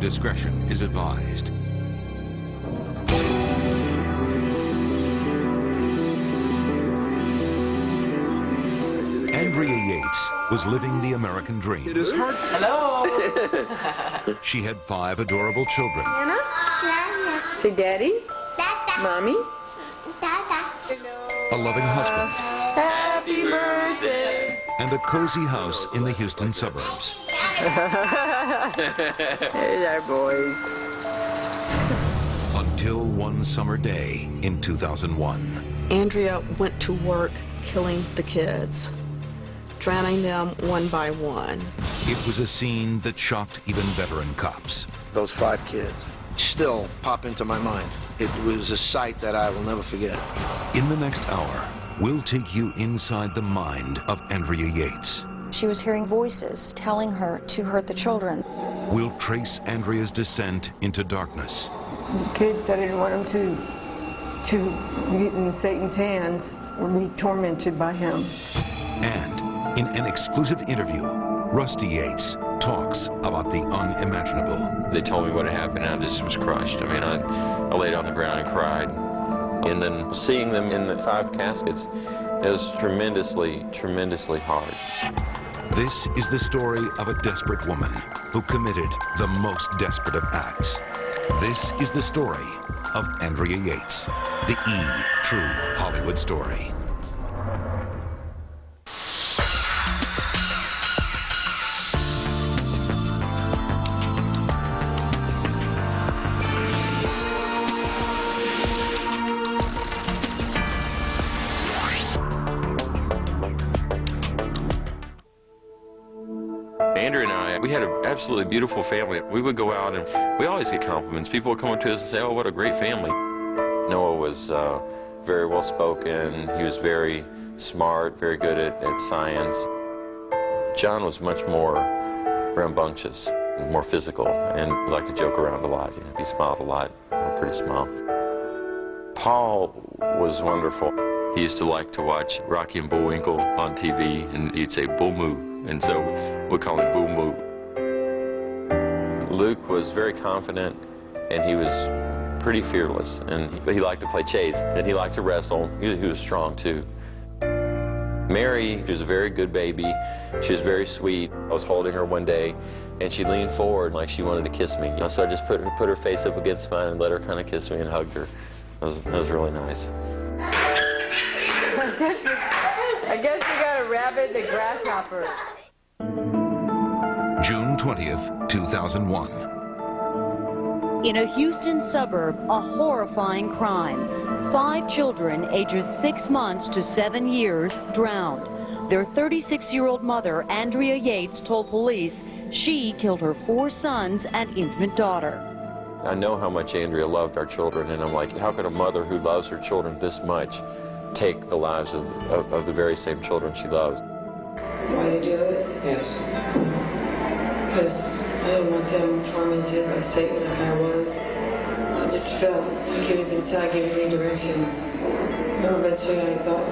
discretion is advised. Andrea Yates was living the American dream. It is hard. Hello. She had 5 adorable children. Anna? Say daddy. Mommy. A loving husband. Happy birthday. And a cozy house in the Houston suburbs. There's our boys. Until one summer day in 2001. Andrea went to work killing the kids, drowning them one by one. It was a scene that shocked even veteran cops. Those 5 kids still pop into my mind. It was a sight that I will never forget. In the next hour, we'll take you inside the mind of Andrea Yates. She was hearing voices telling her to hurt the children. We'll trace Andrea's descent into darkness. The kids, I didn't want them to get in Satan's hands or be tormented by him. And in an exclusive interview, Rusty Yates talks about the unimaginable. They told me what had happened, and I just was crushed. I mean, I laid on the ground and cried. And then seeing them in the 5 caskets is tremendously, tremendously hard. This is the story of a desperate woman who committed the most desperate of acts. This is the story of Andrea Yates, the true Hollywood story. Andrea and I, we had an absolutely beautiful family. We would go out and we always get compliments. People would come up to us and say, oh, what a great family. Noah was very well spoken. He was very smart, very good at science. John was much more rambunctious, more physical, and he liked to joke around a lot. You know, he smiled a lot, a pretty smile. Paul was wonderful. He used to like to watch Rocky and Bullwinkle on TV, and he'd say, "Bull moo," and so we call him Boo Moo. Luke was very confident, and he was pretty fearless, and he liked to play chase, and he liked to wrestle. He was strong, too. Mary, she was a very good baby. She was very sweet. I was holding her one day, and she leaned forward like she wanted to kiss me. So I just put her face up against mine and let her kind of kiss me and hugged her. That was really nice. I guess you got a rabbit and a grasshopper. June 20th, 2001. In a Houston suburb, a horrifying crime. 5 children, ages 6 months to 7 years, drowned. Their 36-year-old mother, Andrea Yates, told police she killed her 4 sons and infant daughter. I know how much Andrea loved our children, and I'm like, how could a mother who loves her children this much take the lives of the very same children she loves? Why you do it? Yes. Because I didn't want them tormented by Satan like I was. I just felt like he was inside giving me directions. And eventually I thought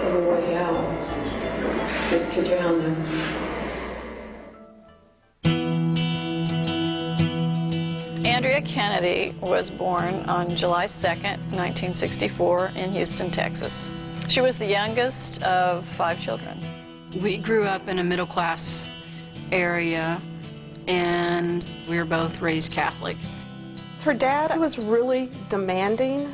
of a way out to drown them. Andrea Kennedy was born on July 2nd, 1964 in Houston, Texas. She was the youngest of 5 children. We grew up in a middle-class area, and we were both raised Catholic. Her dad was really demanding,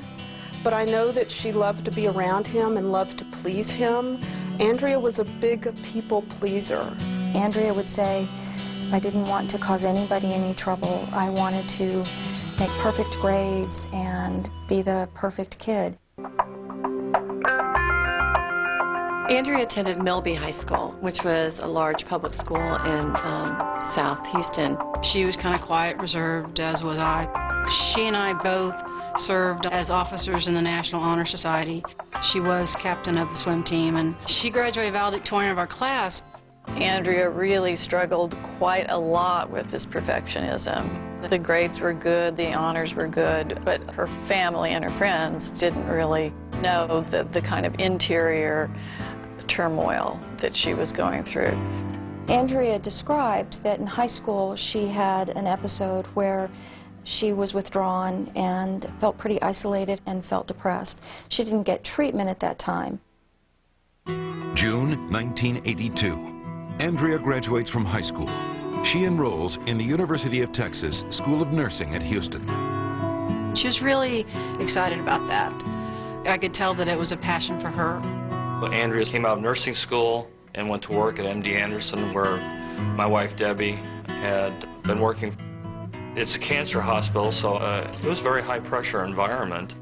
but I know that she loved to be around him and loved to please him. Andrea was a big people pleaser. Andrea would say, I didn't want to cause anybody any trouble. I wanted to make perfect grades and be the perfect kid. Andrea attended Milby High School, which was a large public school in South Houston. She was kind of quiet, reserved, as was I. She and I both served as officers in the National Honor Society. She was captain of the swim team, and she graduated valedictorian of our class. Andrea really struggled quite a lot with this perfectionism. The grades were good, the honors were good, but her family and her friends didn't really know the kind of interior turmoil that she was going through. Andrea described that in high school she had an episode where she was withdrawn and felt pretty isolated and felt depressed. She didn't get treatment at that time. June 1982. Andrea graduates from high school. She enrolls in the University of Texas School of Nursing at Houston. She was really excited about that. I could tell that it was a passion for her. Andrea came out of nursing school and went to work at MD Anderson, where my wife Debbie had been working. It's a cancer hospital, so it was a very high-pressure environment.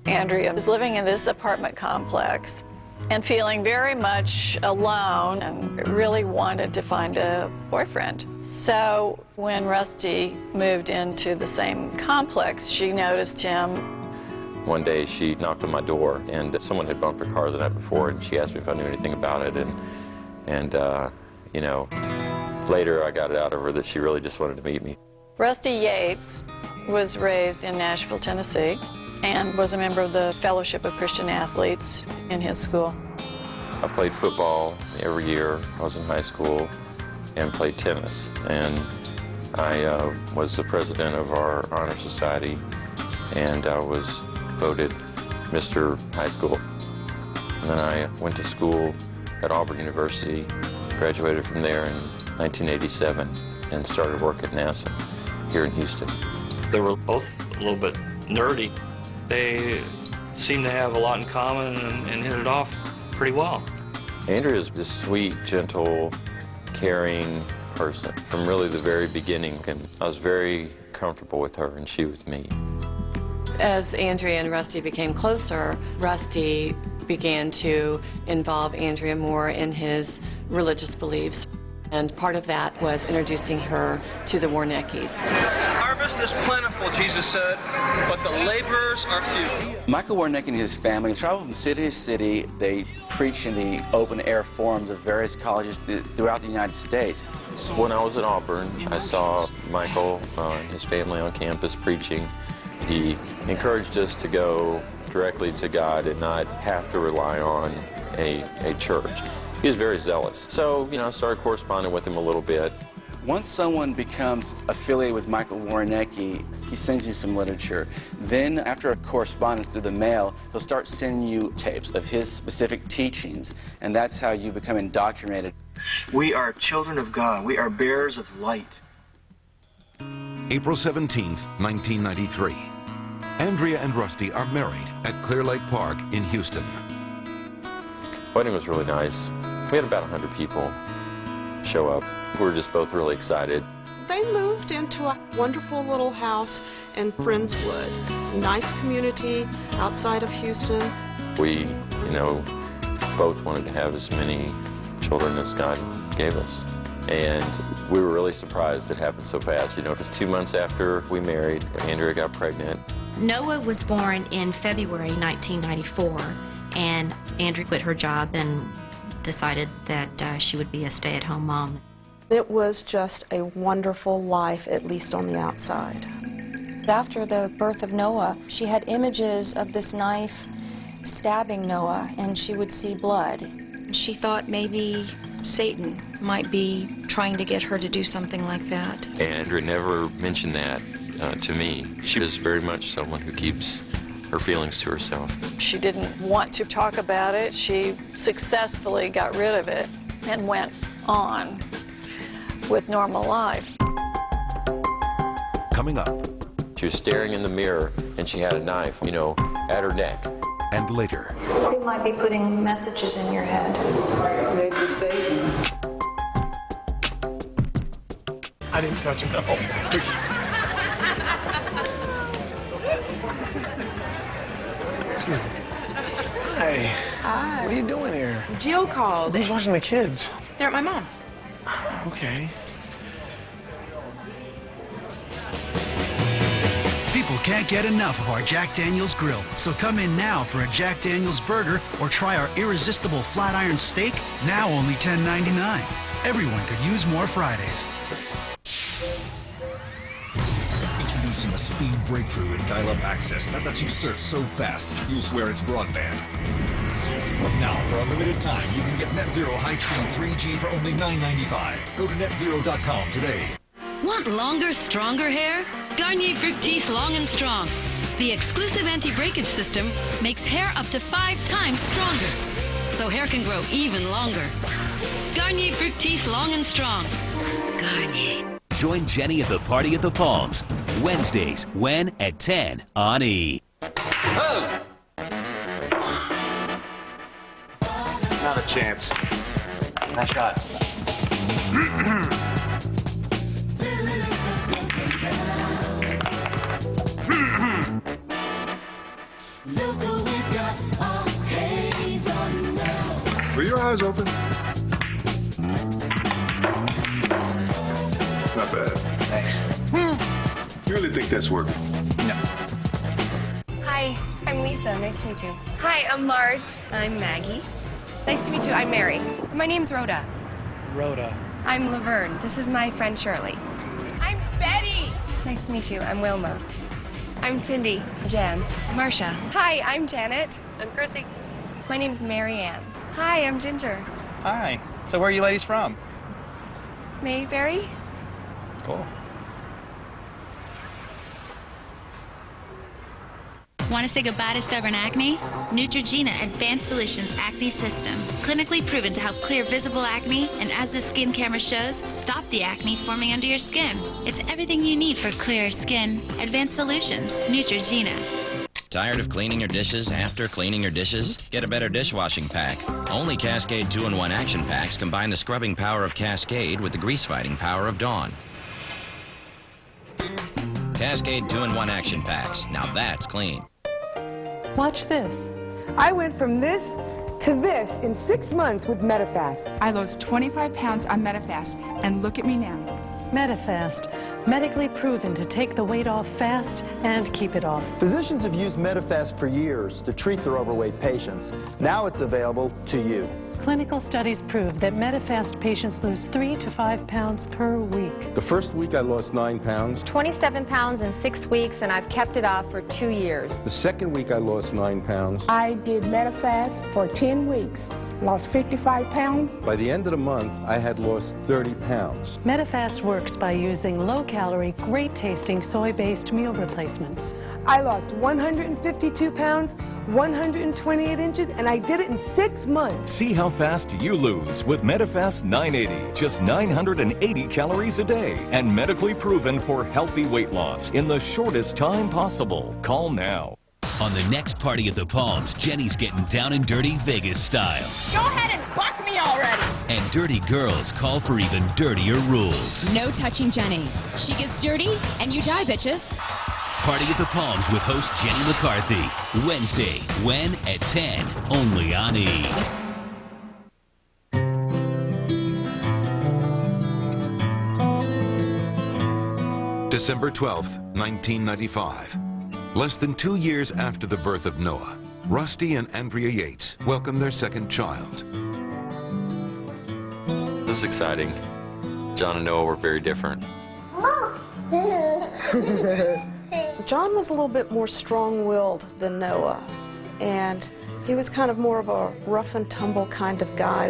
Andrea was living in this apartment complex and feeling very much alone and really wanted to find a boyfriend. So when Rusty moved into the same complex, she noticed him. One day she knocked on my door, and someone had bumped her car the night before, and she asked me if I knew anything about it. And you know, later I got it out of her that she really just wanted to meet me. Rusty Yates was raised in Nashville, Tennessee, and was a member of the Fellowship of Christian Athletes in his school. I played football every year. I was in high school and played tennis. And I was the president of our honor society, and I was voted Mr. High School. And then I went to school at Auburn University, graduated from there in 1987, and started work at NASA here in Houston. They were both a little bit nerdy. They seemed to have a lot in common and hit it off pretty well. Andrea's this sweet, gentle, caring person from really the very beginning, and I was very comfortable with her and she with me. As Andrea and Rusty became closer, Rusty began to involve Andrea more in his religious beliefs. And part of that was introducing her to the Warneckis. Harvest is plentiful, Jesus said, but the laborers are few. Michael Warnecki and his family traveled from city to city. They preach in the open-air forums of various colleges throughout the United States. When I was at Auburn, I saw Michael and his family on campus preaching. He encouraged us to go directly to God and not have to rely on a church. He was very zealous. So, you know, I started corresponding with him a little bit. Once someone becomes affiliated with Michael Warnecki, he sends you some literature. Then, after a correspondence through the mail, he'll start sending you tapes of his specific teachings, and that's how you become indoctrinated. We are children of God. We are bearers of light. April 17th, 1993. Andrea and Rusty are married at Clear Lake Park in Houston. Wedding was really nice. We had about 100 people show up. We were just both really excited. They moved into a wonderful little house in Friendswood, nice community outside of Houston. We, you know, both wanted to have as many children as God gave us. And we were really surprised it happened so fast. You know, it was 2 months after we married, Andrea got pregnant. Noah was born in February 1994, and Andrea quit her job and decided that she would be a stay-at-home mom. It was just a wonderful life, at least on the outside. After the birth of Noah, she had images of this knife stabbing Noah, and she would see blood. She thought maybe Satan might be trying to get her to do something like that. Andrea never mentioned that to me. She was very much someone who keeps her feelings to herself. She didn't want to talk about it. She successfully got rid of it and went on with normal life. Coming up. She was staring in the mirror and she had a knife, you know, at her neck. And later. They might be putting messages in your head. Maybe Satan. I didn't touch him at all. Excuse me. Hi. Hi. What are you doing here? Jill called. Who's watching the kids? They're at my mom's. Okay. People can't get enough of our Jack Daniel's grill, so come in now for a Jack Daniel's burger or try our irresistible flat iron steak, now only $10.99. Everyone could use more Fridays. Introducing a speed breakthrough in dial-up access that lets you search so fast, you'll swear it's broadband. Now, for a limited time, you can get Net Zero high-speed 3G for only $9.95. Go to netzero.com today. Want longer, stronger hair? Garnier Fructis Long and Strong. The exclusive anti-breakage system makes hair up to 5 times stronger, so hair can grow even longer. Garnier Fructis Long and Strong. Garnier. Join Jenny at the Party at the Palms, Wednesdays, when at 10 on E! Oh! Not a chance. Nice shot. Were your eyes open? Not bad. Thanks. You really think that's working? No. Hi, I'm Lisa. Nice to meet you. Hi, I'm Marge. I'm Maggie. Nice to meet you. I'm Mary. My name's Rhoda. Rhoda. I'm Laverne. This is my friend Shirley. I'm Betty. Nice to meet you. I'm Wilma. I'm Cindy. Jan. Marcia. Hi, I'm Janet. I'm Chrissy. My name's Mary Ann. Hi, I'm Ginger. Hi. So where are you ladies from? Mayberry? Cool. Want to say goodbye to stubborn acne? Neutrogena Advanced Solutions Acne System. Clinically proven to help clear visible acne, and as the skin camera shows, stop the acne forming under your skin. It's everything you need for clearer skin. Advanced Solutions, Neutrogena. Tired of cleaning your dishes after cleaning your dishes? Get a better dishwashing pack. Only Cascade 2-in-1 action packs combine the scrubbing power of Cascade with the grease-fighting power of Dawn. Cascade 2-in-1 action packs. Now that's clean. Watch this. I went from this to this in 6 months with Medifast. I lost 25 pounds on Medifast, and look at me now. Medifast, medically proven to take the weight off fast and keep it off. Physicians have used Medifast for years to treat their overweight patients. Now it's available to you. Clinical studies prove that Medifast patients lose 3 to 5 pounds per week. The first week I lost 9 pounds. 27 pounds in 6 weeks, and I've kept it off for 2 years. The second week I lost 9 pounds. I did Medifast for 10 weeks. Lost 55 pounds. By the end of the month, I had lost 30 pounds. Medifast works by using low-calorie, great-tasting soy-based meal replacements. I lost 152 pounds, 128 inches, and I did it in 6 months. See how fast you lose with Medifast 980. Just 980 calories a day and medically proven for healthy weight loss in the shortest time possible. Call now. On the next Party at the Palms, Jenny's getting down and dirty Vegas style. Go ahead and buck me already. And dirty girls call for even dirtier rules. No touching Jenny. She gets dirty, and you die, bitches. Party at the Palms with host Jenny McCarthy. Wednesday, when at 10, only on E! December 12th, 1995. Less than 2 years after the birth of Noah, Rusty and Andrea Yates welcomed their second child. This is exciting. John and Noah were very different. John was a little bit more strong-willed than Noah, and he was kind of more of a rough and tumble kind of guy.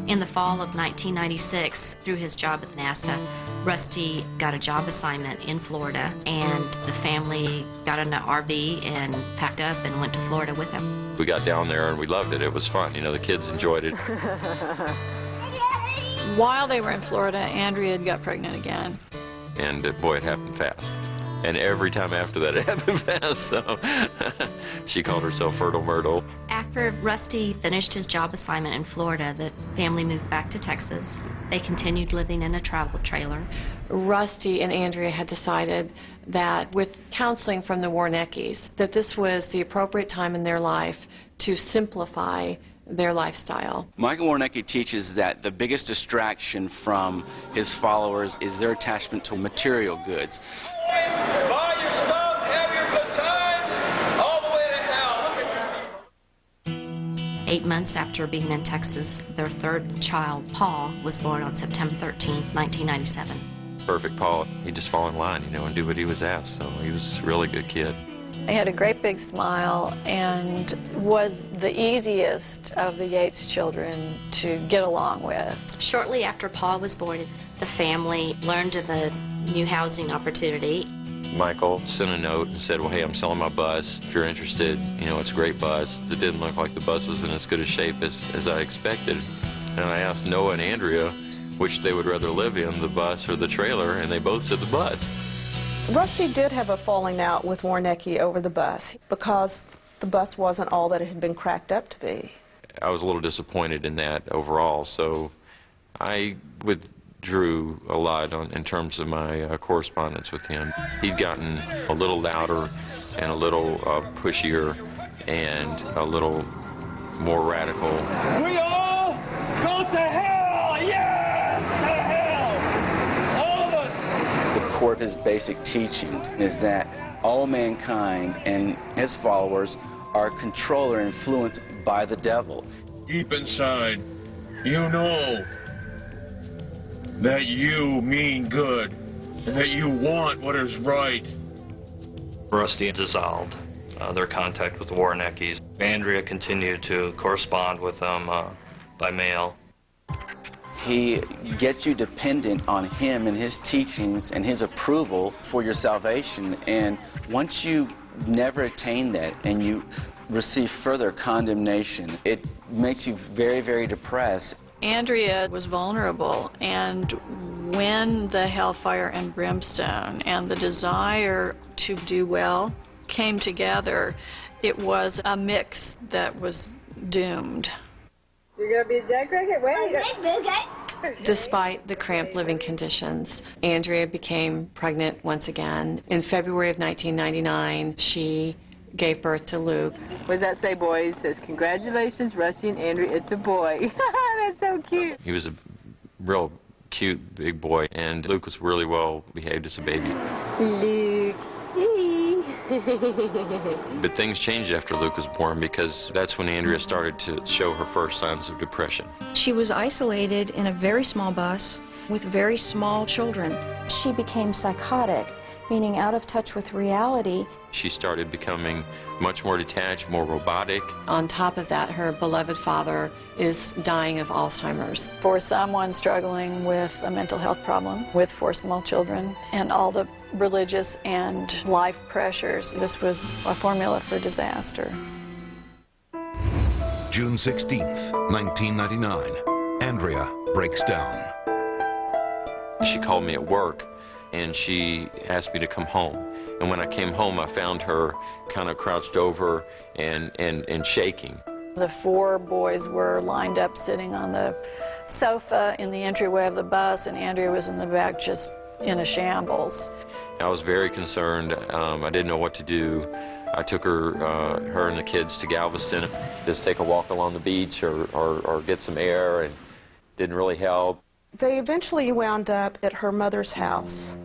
In the fall of 1996, through his job at NASA, Rusty got a job assignment in Florida, and the family got an RV and packed up and went to Florida with him. We got down there and we loved it. It was fun. You know, the kids enjoyed it. While they were in Florida, Andrea had got pregnant again. And boy, it happened fast. And every time after that, it happened fast. So she called herself Fertile Myrtle. After Rusty finished his job assignment in Florida, the family moved back to Texas. They continued living in a travel trailer. Rusty and Andrea had decided that with counseling from the Warneckis, that this was the appropriate time in their life to simplify their lifestyle. Michael Warnecki teaches that the biggest distraction from his followers is their attachment to material goods. Buy your stuff, have your good times, all the way to hell. Look at you. 8 months after being in Texas, their third child, Paul, was born on September 13, 1997. Perfect Paul. He'd just fall in line, you know, and do what he was asked. So he was a really good kid. He had a great big smile and was the easiest of the Yates children to get along with. Shortly after Paul was born, the family learned of the new housing opportunity. Michael sent a note and said, well, hey, I'm selling my bus. If you're interested, you know, it's a great bus. It didn't look like the bus was in as good a shape as I expected. And I asked Noah and Andrea which they would rather live in, the bus or the trailer, and they both said the bus. Rusty did have a falling out with Warnecki over the bus because the bus wasn't all that it had been cracked up to be. I was a little disappointed in that overall, so I withdrew a lot in terms of my correspondence with him. He'd gotten a little louder and a little pushier and a little more radical. We all go to hell! Yes! To hell! All of us! The core of his basic teachings is that all mankind and his followers are controlled or influenced by the devil. Deep inside, you know that you mean good and that you want what is right. Rusty dissolved their contact with the Warneckis. Andrea continued to correspond with them by mail. He gets you dependent on him and his teachings and his approval for your salvation. And once you never attain that and you receive further condemnation, it makes you very, very depressed. Andrea was vulnerable, and when the hellfire and brimstone and the desire to do well came together, it was a mix that was doomed. You're going to be a jackrabbit? Wait. Despite the cramped living conditions, Andrea became pregnant once again. In February of 1999, she gave birth to Luke. What does that say, boys? It says, congratulations, Rusty and Andrea, it's a boy. That's so cute. He was a real cute big boy, and Luke was really well behaved as a baby. Luke. But things changed after Luke was born, because that's when Andrea started to show her first signs of depression. She was isolated in a very small bus with very small children. She became psychotic, meaning out of touch with reality. She started becoming much more detached, more robotic. On top of that, her beloved father is dying of Alzheimer's. For someone struggling with a mental health problem, with 4 small children, and all the religious and life pressures, this was a formula for disaster. June 16th, 1999. Andrea breaks down. She called me at work, and she asked me to come home. And when I came home, I found her kind of crouched over and shaking. The 4 boys were lined up sitting on the sofa in the entryway of the bus, and Andrea was in the back just in a shambles. I was very concerned. I didn't know what to do. I took her and the kids to Galveston, just take a walk along the beach or get some air, and didn't really help. They eventually wound up at her mother's house.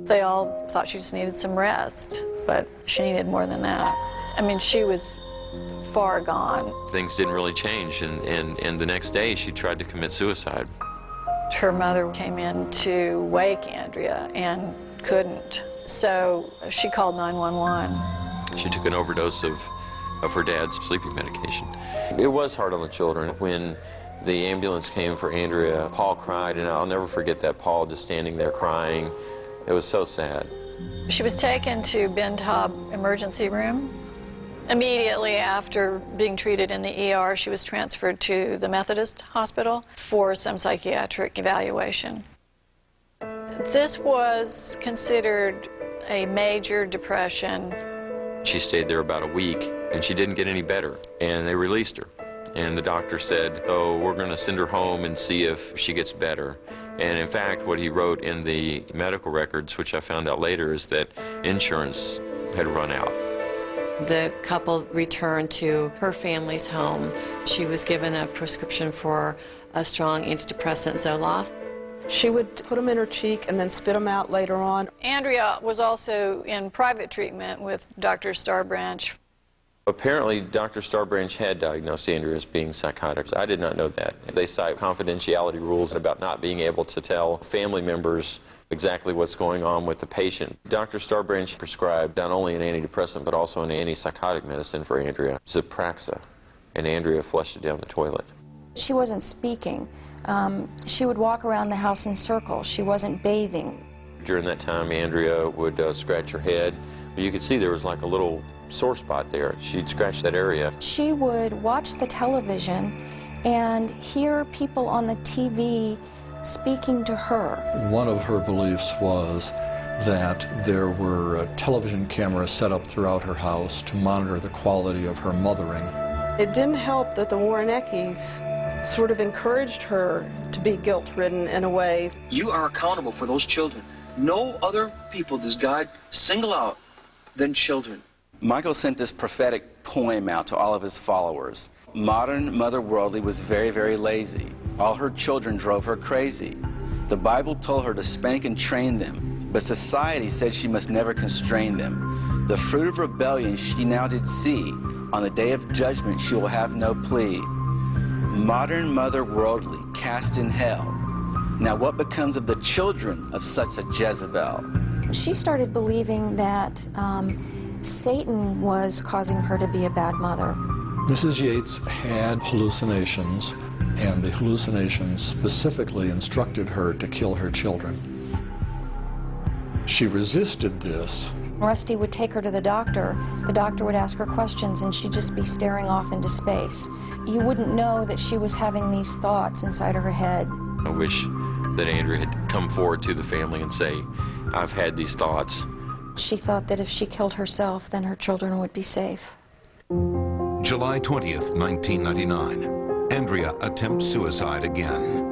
They all thought she just needed some rest, but she needed more than that. I mean, she was far gone. Things didn't really change, and the next day she tried to commit suicide. Her mother came in to wake Andrea and couldn't, so she called 911. She took an overdose of her dad's sleeping medication. It was hard on the children. When the ambulance came for Andrea, Paul cried, and I'll never forget that, Paul just standing there crying. It was so sad. She was taken to Ben Taub emergency room. Immediately after being treated in the ER, she was transferred to the Methodist Hospital for some psychiatric evaluation. This was considered a major depression. She stayed there about a week, and she didn't get any better, and they released her. And the doctor said, oh, we're going to send her home and see if she gets better. And in fact, what he wrote in the medical records, which I found out later, is that insurance had run out. The couple returned to her family's home. She was given a prescription for a strong antidepressant, Zoloft. She would put them in her cheek and then spit them out later on. Andrea was also in private treatment with Dr. Starbranch. Apparently, Dr. Starbranch had diagnosed Andrea as being psychotic. I did not know that. They cite confidentiality rules about not being able to tell family members exactly what's going on with the patient. Dr. Starbranch prescribed not only an antidepressant but also an antipsychotic medicine for Andrea, Zyprexa, and Andrea flushed it down the toilet. She wasn't speaking. She would walk around the house in circles. She wasn't bathing. During that time, Andrea would scratch her head. You could see there was like a little sore spot there. She'd scratch that area. She would watch the television and hear people on the TV speaking to her. One of her beliefs was that there were television cameras set up throughout her house to monitor the quality of her mothering. It didn't help that the Warreneckis sort of encouraged her to be guilt-ridden in a way. You are accountable for those children. No other people does God single out than children. Michael sent this prophetic poem out to all of his followers. Modern Mother Worldly was very, very lazy. All her children drove her crazy. The Bible told her to spank and train them, but society said she must never constrain them. The fruit of rebellion she now did see. On the day of judgment she will have no plea. Modern Mother Worldly, cast in hell. Now what becomes of the children of such a Jezebel? She started believing that Satan was causing her to be a bad mother. Mrs. Yates had hallucinations, and the hallucinations specifically instructed her to kill her children. She resisted this. Rusty would take her to the doctor. The doctor would ask her questions, and she'd just be staring off into space. You wouldn't know that she was having these thoughts inside of her head. I wish that Andrea had come forward to the family and say, I've had these thoughts. She thought that if she killed herself, then her children would be safe. July 20th, 1999. Andrea attempts suicide again.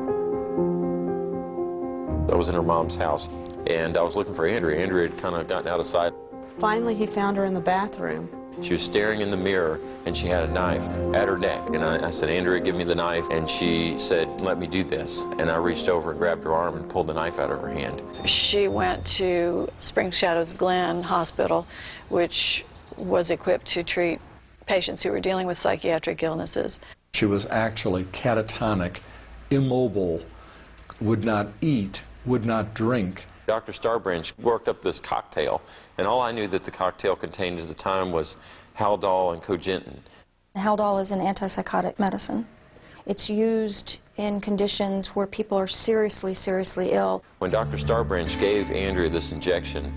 I was in her mom's house, and I was looking for Andrea. Andrea had kind of gotten out of sight. Finally, he found her in the bathroom. She was staring in the mirror, and she had a knife at her neck. And I said, Andrea, give me the knife. And she said, let me do this. And I reached over and grabbed her arm and pulled the knife out of her hand. She went to Spring Shadows Glen Hospital, which was equipped to treat patients who were dealing with psychiatric illnesses. She was actually catatonic, immobile, would not eat, would not drink. Dr. Starbranch worked up this cocktail, and all I knew that the cocktail contained at the time was Haldol and Cogentin. Haldol is an antipsychotic medicine. It's used in conditions where people are seriously, seriously ill. When Dr. Starbranch gave Andrea this injection,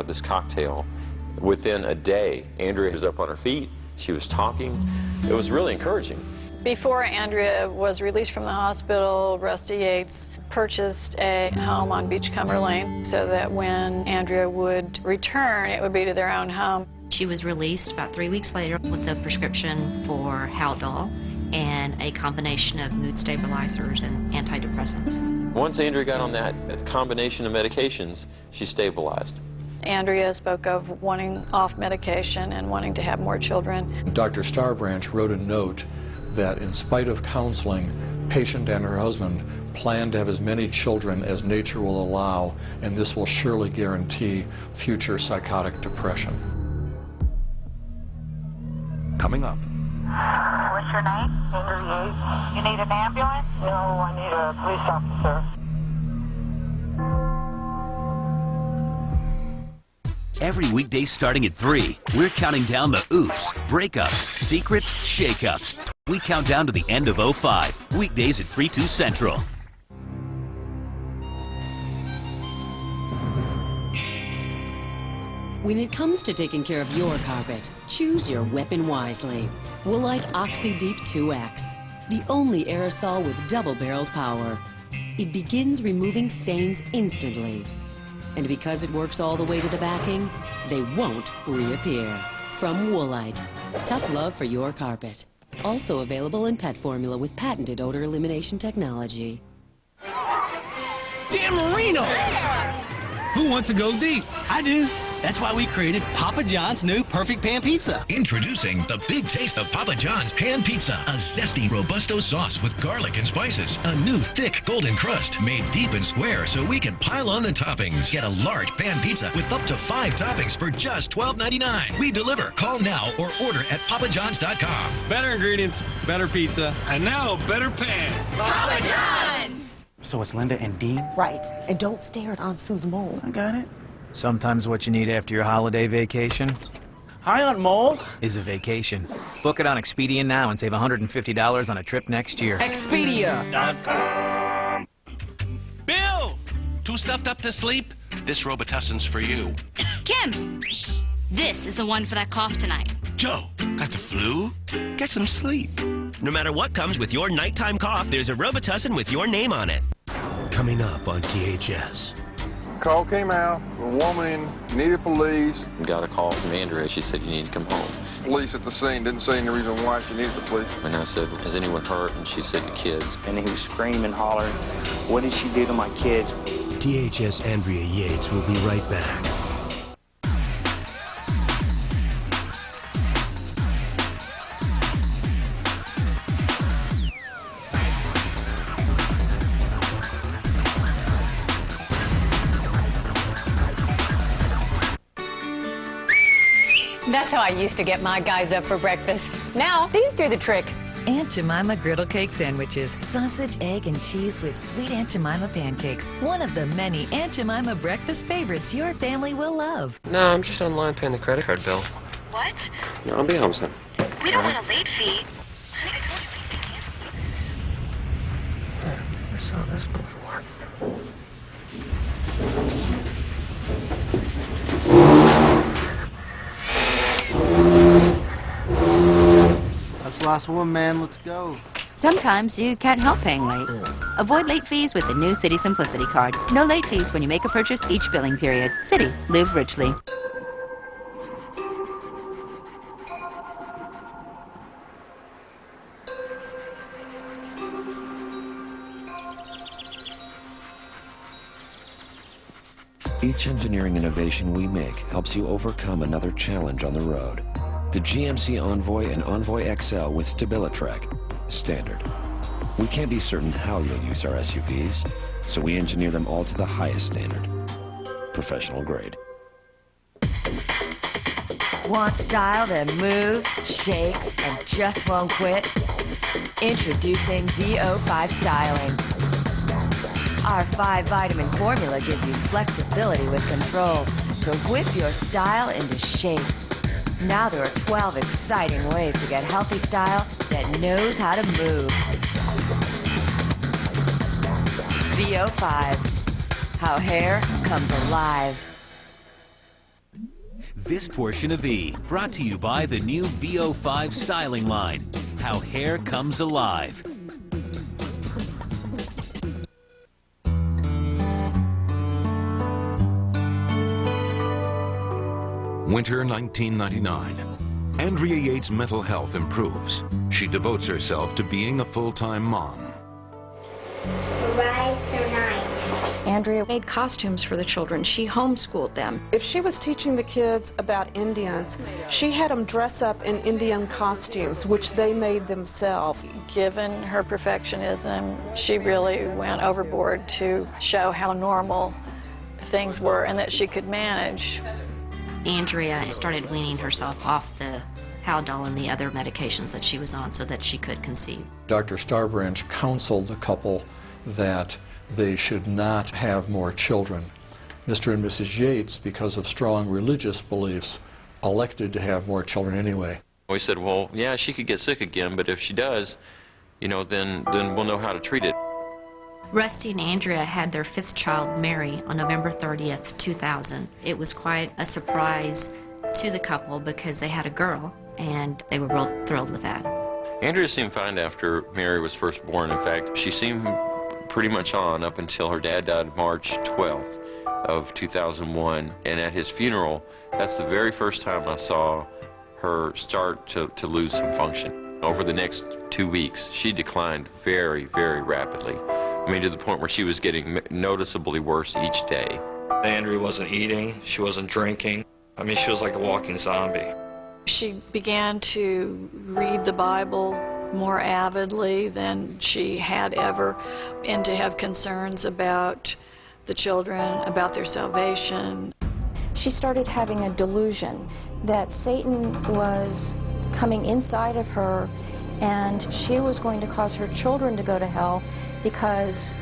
this cocktail, within a day, Andrea was up on her feet, she was talking. It was really encouraging. Before Andrea was released from the hospital, Rusty Yates purchased a home on Beachcomber Lane so that when Andrea would return, it would be to their own home. She was released about 3 weeks later with a prescription for Haldol and a combination of mood stabilizers and antidepressants. Once Andrea got on that combination of medications, she stabilized. Andrea spoke of wanting off medication and wanting to have more children. Dr. Starbranch wrote a note that in spite of counseling, patient and her husband plan to have as many children as nature will allow, and this will surely guarantee future psychotic depression. Coming up. What's your name? Andrea Yates. You need an ambulance? No, I need a police officer. Every weekday starting at 3, we're counting down the oops, breakups, secrets, shakeups. We count down to the end of 05, weekdays at 3/2 Central. When it comes to taking care of your carpet, choose your weapon wisely. Woolite Oxy Deep 2X, the only aerosol with double-barreled power. It begins removing stains instantly. And because it works all the way to the backing, they won't reappear. From Woolite, tough love for your carpet. Also available in pet formula with patented odor elimination technology. Dan Marino! Who wants to go deep? I do. That's why we created Papa John's new Perfect Pan Pizza. Introducing the big taste of Papa John's Pan Pizza. A zesty Robusto sauce with garlic and spices. A new thick golden crust made deep and square so we can pile on the toppings. Get a large pan pizza with up to 5 toppings for just $12.99. We deliver. Call now or order at papajohns.com. Better ingredients, better pizza. And now, better pan. Papa John's! So it's Linda and Dean? Right. And don't stare at Aunt Sue's mole. I got it. Sometimes what you need after your holiday vacation Hi, Aunt Mole. is a vacation. Book it on Expedia now and save $150 on a trip next year. Expedia.com. Bill! Too stuffed up to sleep? This Robitussin's for you. Kim, this is the one for that cough tonight. Joe, got the flu? Get some sleep. No matter what comes with your nighttime cough, there's a Robitussin with your name on it. Coming up on THS. Call came out, a woman needed police. Got a call from Andrea. She said you need to come home. Police at the scene didn't say any reason why she needed the police. And I said, is anyone hurt? And she said, the kids. And he was screaming, hollering, what did she do to my kids? THS Andrea Yates will be right back. That's how I used to get my guys up for breakfast. Now, these do the trick. Aunt Jemima griddle cake sandwiches. Sausage, egg, and cheese with sweet Aunt Jemima pancakes. One of the many Aunt Jemima breakfast favorites your family will love. No, I'm just online paying the credit card bill. What? No, I'll be home soon. We don't want a late fee. Honey, I told you. I saw this before. That's the last one, man. Let's go. Sometimes you can't help paying late. Avoid late fees with the new Citi Simplicity Card. No late fees when you make a purchase each billing period. Citi. Live richly. Each engineering innovation we make helps you overcome another challenge on the road. The GMC Envoy and Envoy XL with StabiliTrak. Standard. We can't be certain how you'll use our SUVs, so we engineer them all to the highest standard. Professional grade. Want style that moves, shakes, and just won't quit? Introducing VO5 Styling. Our 5-vitamin formula gives you flexibility with control to whip your style into shape. Now there are 12 exciting ways to get healthy style that knows how to move. VO5. How hair comes alive. This portion of E, brought to you by the new VO5 styling line. How hair comes alive. Winter 1999. Andrea Yates' mental health improves. She devotes herself to being a full-time mom. Rise tonight. Andrea made costumes for the children. She homeschooled them. If she was teaching the kids about Indians, she had them dress up in Indian costumes, which they made themselves. Given her perfectionism, she really went overboard to show how normal things were and that she could manage. Andrea started weaning herself off the Haldol and the other medications that she was on so that she could conceive. Dr. Starbranch counseled the couple that they should not have more children. Mr. and Mrs. Yates, because of strong religious beliefs, elected to have more children anyway. We said, well, yeah, she could get sick again, but if she does, you know, then we'll know how to treat it. Rusty and Andrea had their 5th child, Mary, on November 30th, 2000. It was quite a surprise to the couple because they had a girl, and they were real thrilled with that. Andrea seemed fine after Mary was first born. In fact, she seemed pretty much on up until her dad died March 12th of 2001. And at his funeral, that's the very first time I saw her start to lose some function. Over the next 2 weeks, she declined very, very rapidly. I mean, to the point where she was getting noticeably worse each day. Andrea wasn't eating, she wasn't drinking. I mean, she was like a walking zombie. She began to read the Bible more avidly than she had ever, and to have concerns about the children, about their salvation. She started having a delusion that Satan was coming inside of her and she was going to cause her children to go to hell because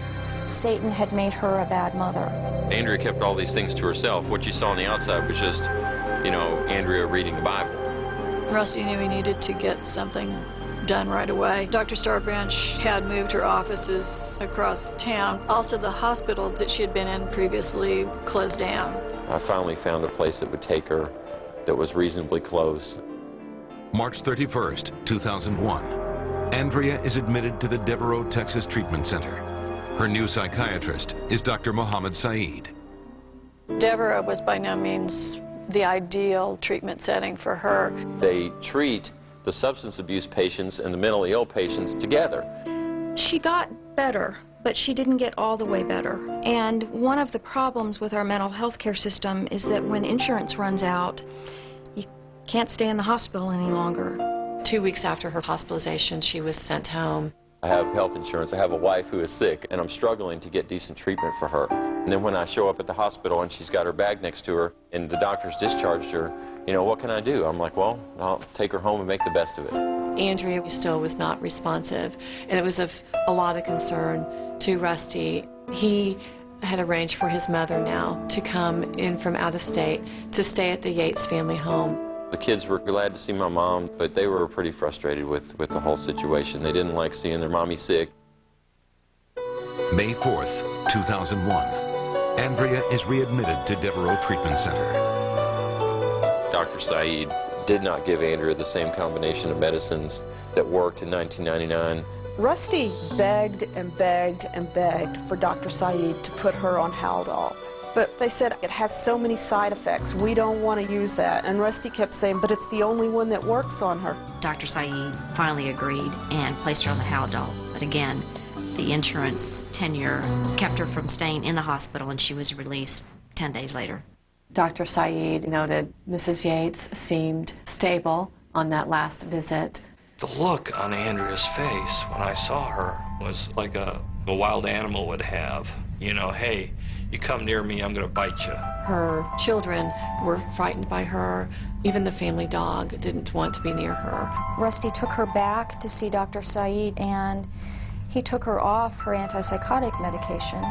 Satan had made her a bad mother. Andrea kept all these things to herself. What you saw on the outside was just, you know, Andrea reading the Bible. Rusty knew he needed to get something done right away. Dr. Starbranch had moved her offices across town. Also, the hospital that she had been in previously closed down. I finally found a place that would take her that was reasonably close. March 31st, 2001. Andrea is admitted to the Devereaux, Texas Treatment Center. Her new psychiatrist is Dr. Mohammed Saeed. Devereaux was by no means the ideal treatment setting for her. They treat the substance abuse patients and the mentally ill patients together. She got better, but she didn't get all the way better. And one of the problems with our mental health care system is that when insurance runs out, you can't stay in the hospital any longer. 2 weeks after her hospitalization, she was sent home. I have health insurance. I have a wife who is sick, and I'm struggling to get decent treatment for her. And then when I show up at the hospital and she's got her bag next to her and the doctor's discharged her, you know, what can I do? I'm like, well, I'll take her home and make the best of it. Andrea still was not responsive, and it was of a lot of concern to Rusty. He had arranged for his mother now to come in from out of state to stay at the Yates family home. The kids were glad to see my mom, but they were pretty frustrated with the whole situation. They didn't like seeing their mommy sick. May 4th, 2001. Andrea is readmitted to Devereaux Treatment Center. Dr. Saeed did not give Andrea the same combination of medicines that worked in 1999. Rusty begged and begged and begged for Dr. Saeed to put her on Haldol. But they said, it has so many side effects, we don't want to use that. And Rusty kept saying, but it's the only one that works on her. Dr. Saeed finally agreed and placed her on the Haldol. But again, the insurance tenure kept her from staying in the hospital, and she was released 10 days later. Dr. Saeed noted Mrs. Yates seemed stable on that last visit. The look on Andrea's face when I saw her was like a wild animal would have. You know, hey, you come near me, I'm going to bite you. Her children were frightened by her. Even the family dog didn't want to be near her. Rusty took her back to see Dr. Saeed, and he took her off her antipsychotic medication.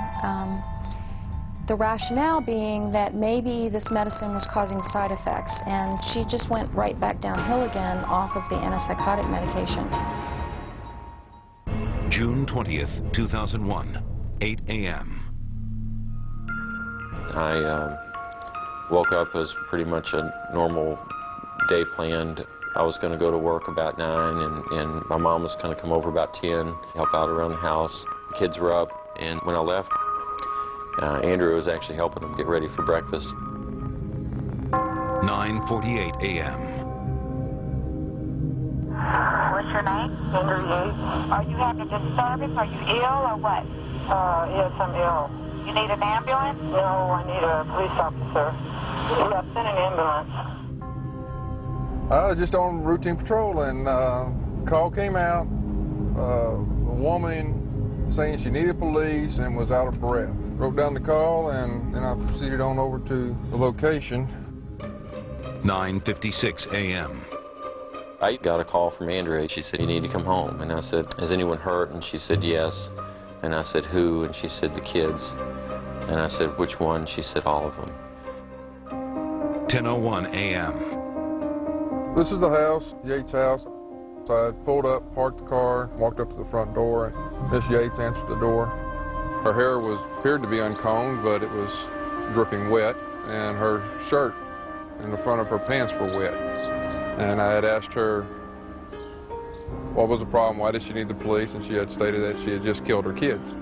The rationale being that maybe this medicine was causing side effects, and she just went right back downhill again off of the antipsychotic medication. June 20th, 2001, 8 a.m. I woke up as pretty much a normal day planned. I was going to go to work about 9, and my mom was going to come over about 10, help out around the house. The kids were up, and when I left, Andrea was actually helping them get ready for breakfast. 9:48 a.m. What's your name? Andrea Yates. Are you having a disturbance? Are you ill or what? Yes, I'm ill. You need an ambulance? No, I need a police officer. Yeah, send an ambulance. I was just on routine patrol, and the call came out. A woman saying she needed police and was out of breath. Wrote down the call, and then I proceeded on over to the location. 9:56 a.m. I got a call from Andrea. She said, you need to come home. And I said, has anyone hurt? And she said, yes. And I said, who? And she said, the kids. And I said, which one? She said, all of them. 10:01 a.m. This is the house, Yates' house. So I pulled up, parked the car, walked up to the front door, and Miss Yates answered the door. Her hair appeared to be uncombed, but it was dripping wet, and her shirt and the front of her pants were wet. And I had asked her what was the problem, why did she need the police, and she had stated that she had just killed her kids.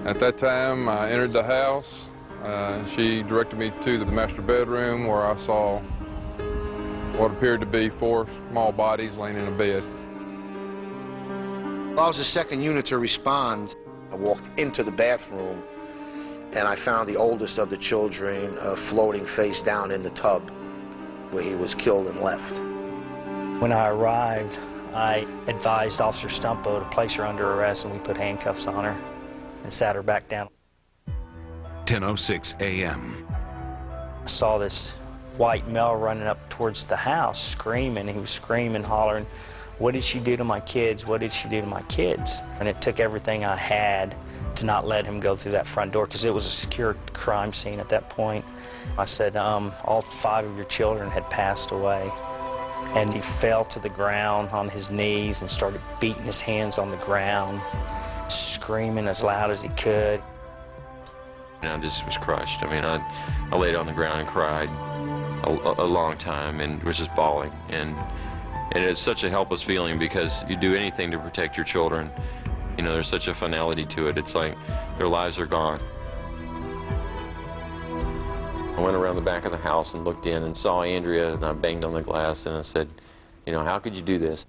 At that time, I entered the house. She directed me to the master bedroom, where I saw what appeared to be 4 small bodies laying in a bed. I was the second unit to respond. I walked into the bathroom, and I found the oldest of the children floating face down in the tub where he was killed and left. When I arrived, I advised Officer Stumpo to place her under arrest, and we put handcuffs on her and sat her back down. 10:06 a.m. I saw this white male running up towards the house screaming. He was screaming, hollering, "What did she do to my kids? What did she do to my kids?" And it took everything I had to not let him go through that front door, because it was a secure crime scene at that point. I said, all 5 of your children had passed away. And he fell to the ground on his knees and started beating his hands on the ground, screaming as loud as he could. And I just was crushed. I mean, I laid on the ground and cried a long time and was just bawling. And it's such a helpless feeling, because you do anything to protect your children. You know, there's such a finality to it. It's like their lives are gone. I went around the back of the house and looked in and saw Andrea, and I banged on the glass and I said, you know, how could you do this?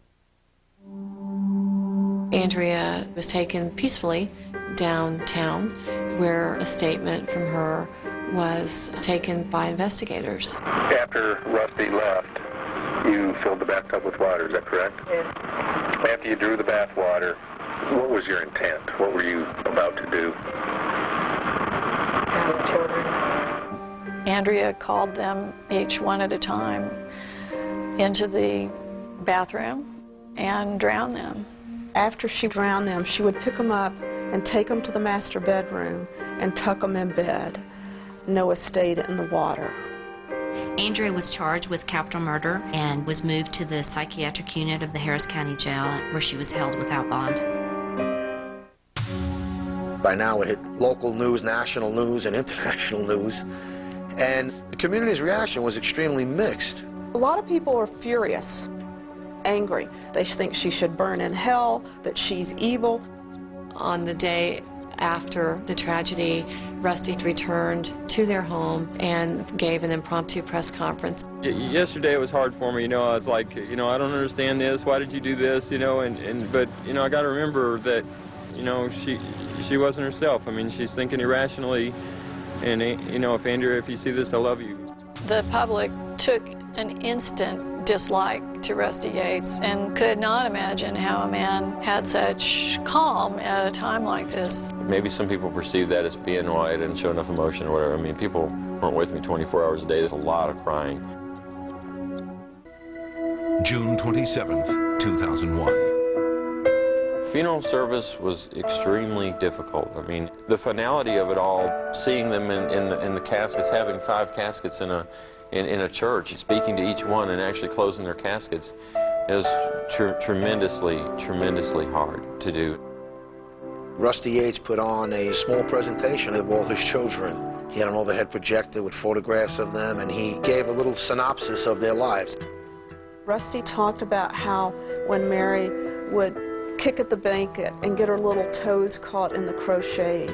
Andrea was taken peacefully downtown, where a statement from her was taken by investigators. After Rusty left, you filled the bathtub with water, is that correct? Yes. After you drew the bath water, what was your intent? What were you about to do? Andrea called them each one at a time into the bathroom and drowned them. After she drowned them, she would pick them up and take them to the master bedroom and tuck them in bed. Noah stayed in the water. Andrea was charged with capital murder and was moved to the psychiatric unit of the Harris County Jail, where she was held without bond. By now it hit local news, national news, and international news, and the community's reaction was extremely mixed. A lot of people are furious, angry. They think she should burn in hell, that she's evil. On the day after the tragedy, Rusty returned to their home and gave an impromptu press conference. Yesterday it was hard for me, you know. I was like, you know, I don't understand this. Why did you do this? You know, but you know, I got to remember that, you know, she wasn't herself. I mean, she's thinking irrationally, and you know, if you see this, I love you. The public took an instant dislike to Rusty Yates and could not imagine how a man had such calm at a time like this. Maybe some people perceive that as being why I didn't show enough emotion or whatever. I mean, people weren't with me 24 hours a day. There's a lot of crying. June 27th, 2001. Funeral service was extremely difficult. I mean, the finality of it all, seeing them in the caskets, having 5 caskets in a church, speaking to each one and actually closing their caskets, it was tremendously hard to do. Rusty Yates put on a small presentation of all his children. He had an overhead projector with photographs of them, and he gave a little synopsis of their lives. Rusty talked about how when Mary would kick at the blanket and get her little toes caught in the crocheting.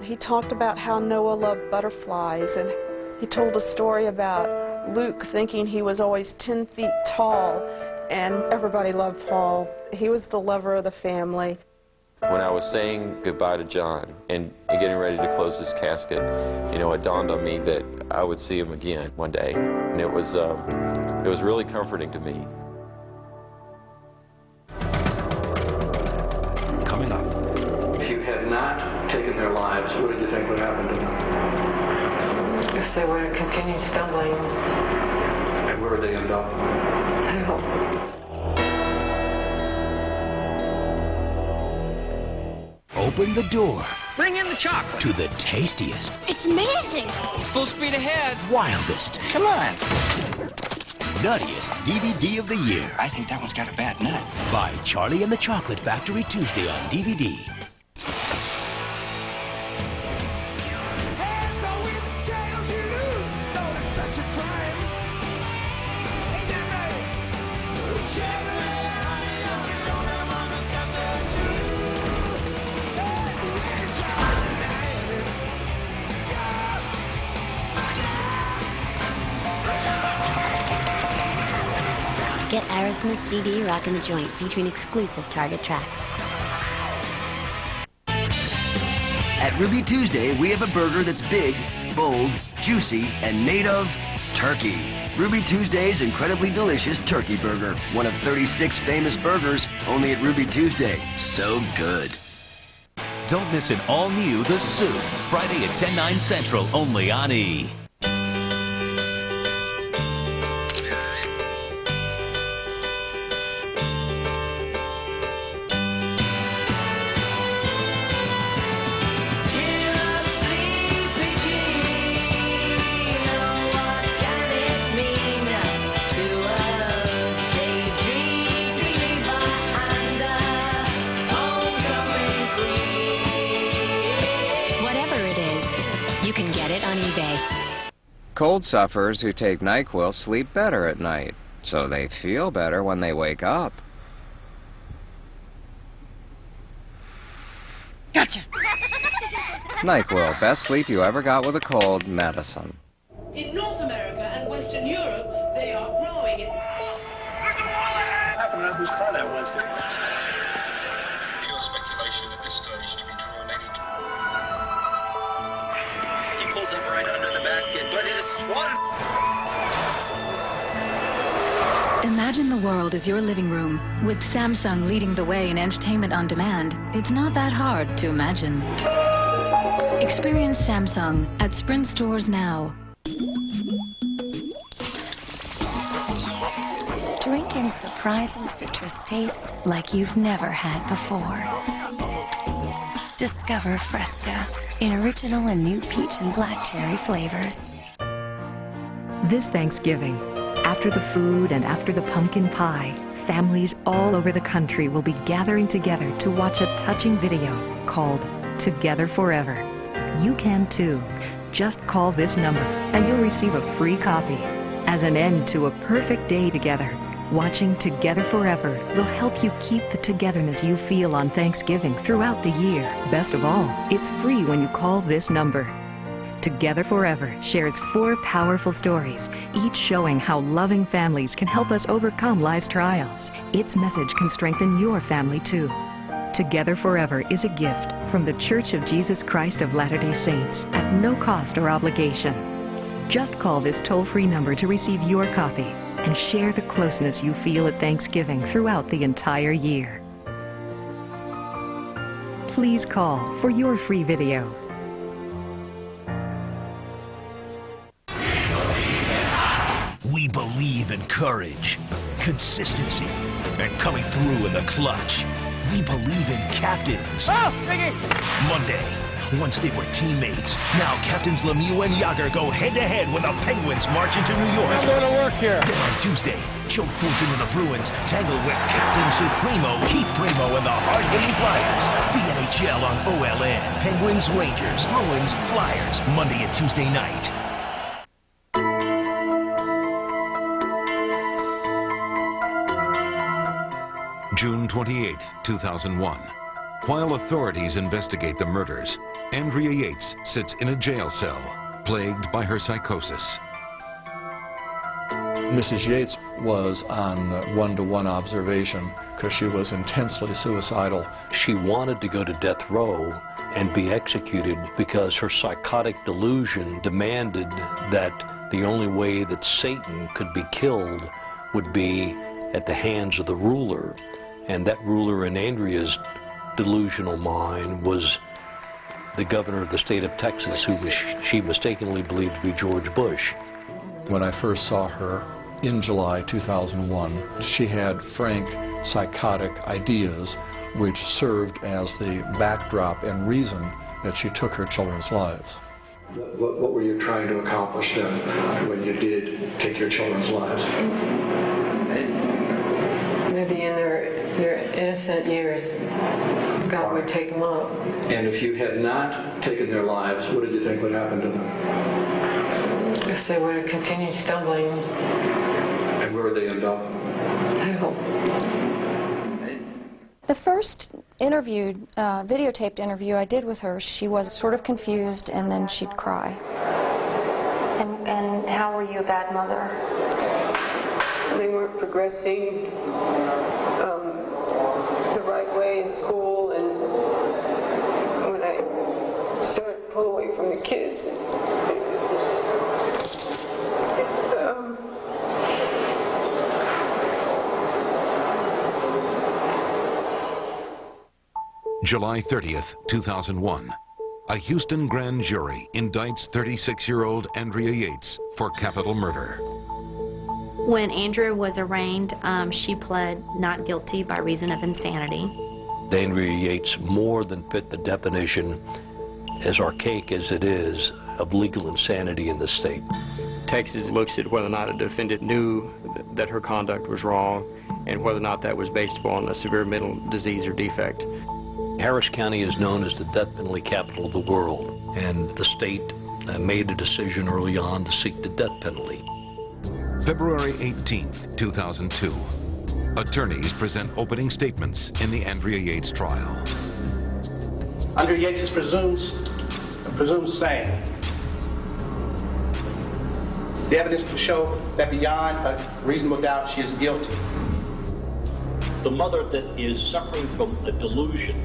He talked about how Noah loved butterflies, and he told a story about Luke thinking he was always 10 feet tall, and everybody loved Paul. He was the lover of the family. When I was saying goodbye to John and getting ready to close this casket, you know, it dawned on me that I would see him again one day, and it was really comforting to me. Coming up. If you had not taken their lives, what did you think would happen to them? If they would have continued stumbling. And where would they end up? Open the door. Bring in the chocolate. To the tastiest. It's amazing. Full speed ahead. Wildest. Come on. Nuttiest DVD of the year. I think that one's got a bad nut. By Charlie and the Chocolate Factory, Tuesday on DVD. Get Aerosmith CD Rockin' the Joint featuring exclusive Target tracks. At Ruby Tuesday, we have a burger that's big, bold, juicy, and made of turkey. Ruby Tuesday's incredibly delicious turkey burger. One of 36 famous burgers, only at Ruby Tuesday. So good. Don't miss an all-new The Soup, Friday at 10/9 Central, only on E! Cold sufferers who take NyQuil sleep better at night, so they feel better when they wake up. Gotcha! NyQuil, best sleep you ever got with a cold medicine. In North America and Western Europe, they are growing it. I don't know whose car that was. Pure speculation at this stage to be drawn any. He pulls up right under the basket, but it is swatted. Imagine the world as your living room. With Samsung leading the way in entertainment on demand, it's not that hard to imagine. Experience Samsung at Sprint stores now. Drink in surprising citrus taste like you've never had before. Discover Fresca in original and new peach and black cherry flavors. This Thanksgiving, after the food and after the pumpkin pie, families all over the country will be gathering together to watch a touching video called Together Forever. You can too. Just call this number and you'll receive a free copy. As an end to a perfect day together, watching Together Forever will help you keep the togetherness you feel on Thanksgiving throughout the year. Best of all, it's free when you call this number. Together Forever shares 4 powerful stories, each showing how loving families can help us overcome life's trials. Its message can strengthen your family too. Together Forever is a gift from The Church of Jesus Christ of Latter-day Saints at no cost or obligation. Just call this toll-free number to receive your copy and share the closeness you feel at Thanksgiving throughout the entire year. Please call for your free video. We believe in courage, consistency, and coming through in the clutch. We believe in captains. Oh, Mickey! Monday, once they were teammates, now Captains Lemieux and Yager go head-to-head when the Penguins march into New York. I'm going to work here. Then on Tuesday, Joe Thornton and the Bruins tangle with Captain Supremo, Keith Primo, and the hard-hitting Flyers. The NHL on OLN. Penguins, Rangers, Bruins, Flyers. Monday and Tuesday night. June 28, 2001. While authorities investigate the murders, Andrea Yates sits in a jail cell, plagued by her psychosis. Mrs. Yates was on one-to-one observation because she was intensely suicidal. She wanted to go to death row and be executed because her psychotic delusion demanded that the only way that Satan could be killed would be at the hands of the ruler. And that ruler in Andrea's delusional mind was the governor of the state of Texas, who she mistakenly believed to be George Bush. When I first saw her in July 2001, she had frank psychotic ideas which served as the backdrop and reason that she took her children's lives. What were you trying to accomplish then when you did take your children's lives? Maybe in their innocent years, God would take them up. And if you had not taken their lives, what did you think would happen to them? I guess they would have continued stumbling. And where would they end up? Hell. The first interview, videotaped interview I did with her, she was sort of confused and then she'd cry. And how were you a bad mother? They weren't progressing the right way in school, and when I July 30th, 2001. A Houston grand jury indicts 36-year-old Andrea Yates for capital murder. When Andrea was arraigned, she pled not guilty by reason of insanity. Andrea Yates more than fit the definition, as archaic as it is, of legal insanity in the state. Texas looks at whether or not a defendant knew that her conduct was wrong and whether or not that was based upon a severe mental disease or defect. Harris County is known as the death penalty capital of the world, and the state made a decision early on to seek the death penalty. February 18th, 2002. Attorneys present opening statements in the Andrea Yates trial. Andrea Yates is presumed sane. The evidence can show that beyond a reasonable doubt she is guilty. The mother that is suffering from a delusion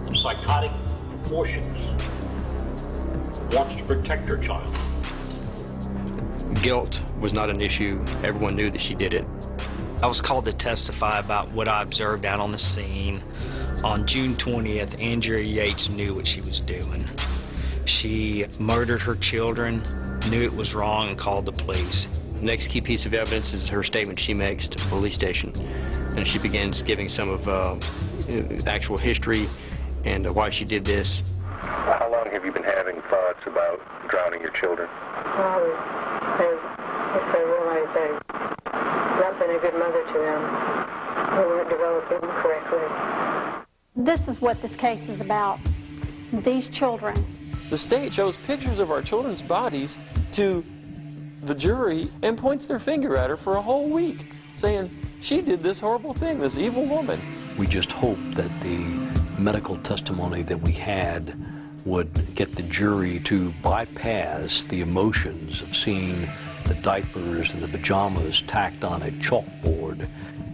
of psychotic proportions wants to protect her child. Guilt was not an issue. Everyone knew that she did it. I was called to testify about what I observed out on the scene. On June 20th, Andrea Yates knew what she was doing. She murdered her children, knew it was wrong, and called the police. The next key piece of evidence is her statement she makes to the police station. And she begins giving some of actual history and why she did this. How long have you been having thoughts about drowning your children? Not been a good mother to them. They weren't developing correctly. This is what this case is about. These children. The state shows pictures of our children's bodies to the jury and points their finger at her for a whole week, saying, she did this horrible thing, this evil woman. We just hope that the medical testimony that we had would get the jury to bypass the emotions of seeing the diapers and the pajamas tacked on a chalkboard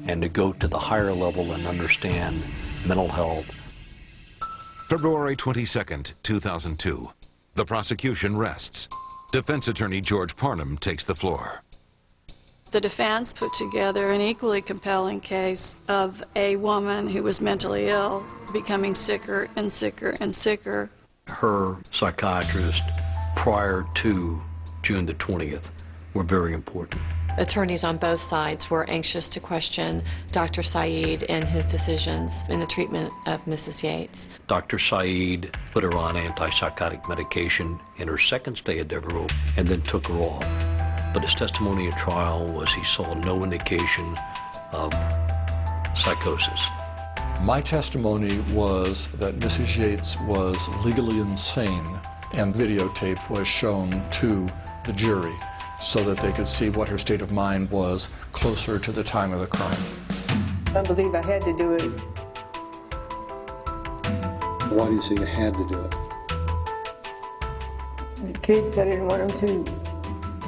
and to go to the higher level and understand mental health. February 22nd, 2002. The prosecution rests. Defense attorney George Parnham takes the floor. The defense put together an equally compelling case of a woman who was mentally ill, becoming sicker and sicker and sicker. Her psychiatrist prior to June the 20th were very important. Attorneys on both sides were anxious to question Dr. Saeed and his decisions in the treatment of Mrs. Yates. Dr. Saeed put her on antipsychotic medication in her second stay at Devereaux and then took her off. But his testimony at trial was he saw no indication of psychosis. My testimony was that Mrs. Yates was legally insane, and videotape was shown to the jury so that they could see what her state of mind was closer to the time of the crime. I believe I had to do it. Why do you say you had to do it? The kids, I didn't want them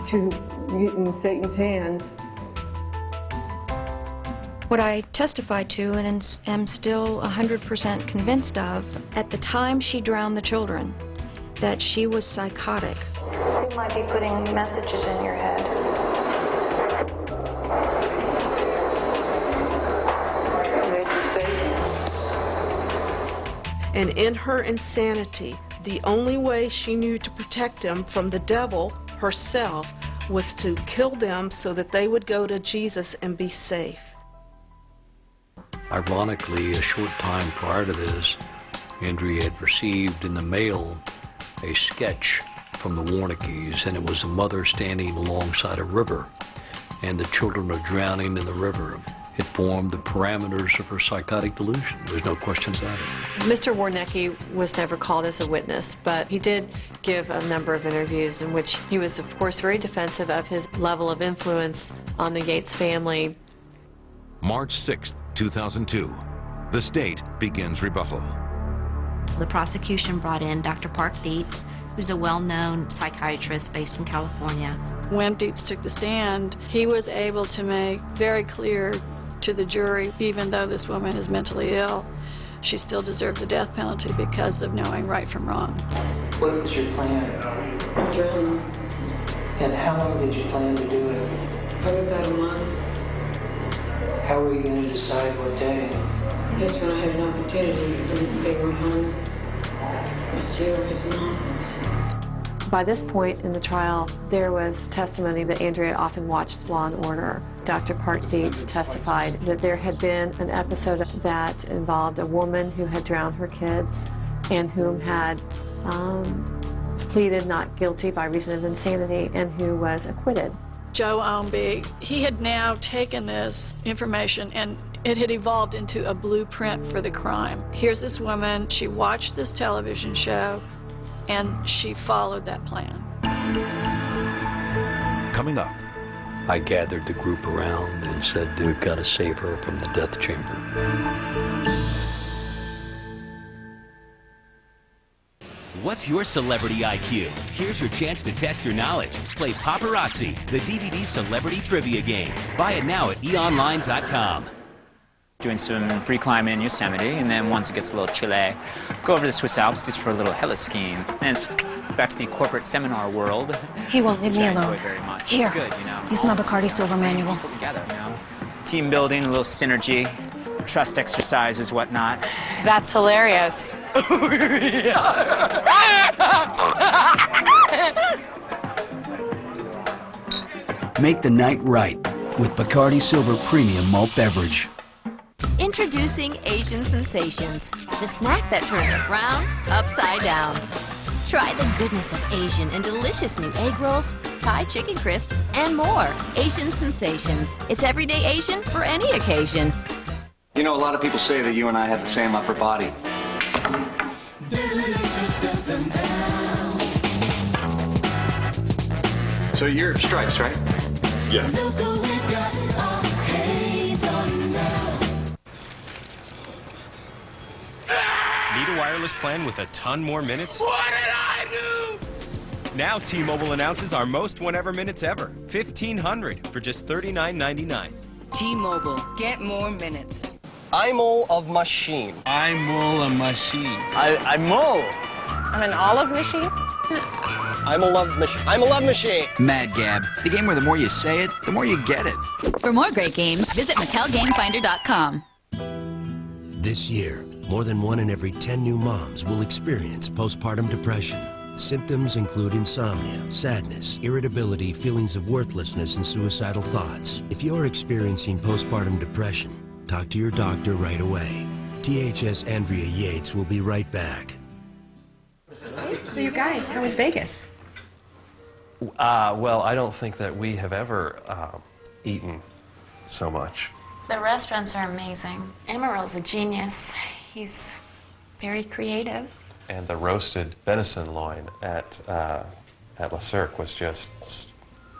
to get in Satan's hands. What I testified to and am still 100% convinced of, at the time she drowned the children, that she was psychotic. You might be putting messages in your head. And in her insanity, the only way she knew to protect them from the devil herself was to kill them so that they would go to Jesus and be safe. Ironically, a short time prior to this, Andrea had received in the mail a sketch from the Warnickes, and it was a mother standing alongside a river, and the children are drowning in the river. It formed the parameters of her psychotic delusion. There's no question about it. Mr. Warnicki was never called as a witness, but he did give a number of interviews in which he was, of course, very defensive of his level of influence on the Yates family. March 6th, 2002. The state begins rebuttal. The prosecution brought in Dr. Park Dietz, who's a well-known psychiatrist based in California. When Dietz took the stand, he was able to make very clear to the jury, even though this woman is mentally ill, she still deserved the death penalty because of knowing right from wrong. What was your plan? Drown. And how long did you plan to do it? Probably about a month. How were you going to decide what day? Just when I had an opportunity to bring her home, I steal his mom. By this point in the trial, there was testimony that Andrea often watched Law & Order. Dr. Park Yates testified that there had been an episode that involved a woman who had drowned her kids and whom had pleaded not guilty by reason of insanity and who was acquitted. Joe Ownby, he had now taken this information and it had evolved into a blueprint for the crime. Here's this woman, she watched this television show, and she followed that plan. Coming up. I gathered the group around and said, we've got to save her from the death chamber. What's your celebrity IQ? Here's your chance to test your knowledge. Play Paparazzi, the DVD celebrity trivia game. Buy it now at eonline.com. Doing some free climbing in Yosemite, and then once it gets a little chilly, go over to the Swiss Alps just for a little heli skiing. And it's back to the corporate seminar world. He won't leave me alone. Very much. Here, it's good, you know. use my Bacardi Silver manual. Together, you know. Team building, a little synergy, trust exercises, whatnot. That's hilarious. Make the night right with Bacardi Silver Premium Malt Beverage. Introducing Asian Sensations, the snack that turns a frown upside down. Try the goodness of Asian and delicious new egg rolls, Thai chicken crisps, and more. Asian Sensations. It's everyday Asian for any occasion. You know, a lot of people say that you and I have the same upper body. So you're Stripes, right? Yeah. Need a wireless plan with a ton more minutes? What did I do? Now T-Mobile announces our most whenever minutes ever. 1,500 for just $39.99. T-Mobile. Get more minutes. I'm all of machine. I'm all a machine. I'm all. I'm an olive machine. I'm a love machine. I'm a love machine. Mad Gab, the game where the more you say it, the more you get it. For more great games, visit MattelGameFinder.com. This year, more than 1 in every 10 new moms will experience postpartum depression. Symptoms include insomnia, sadness, irritability, feelings of worthlessness, and suicidal thoughts. If you're experiencing postpartum depression, talk to your doctor right away. THS Andrea Yates will be right back. So you guys, how was Vegas? Well, I don't think that we have ever eaten so much. The restaurants are amazing. Amaril's a genius. He's very creative. And the roasted venison loin at La Cirque was just,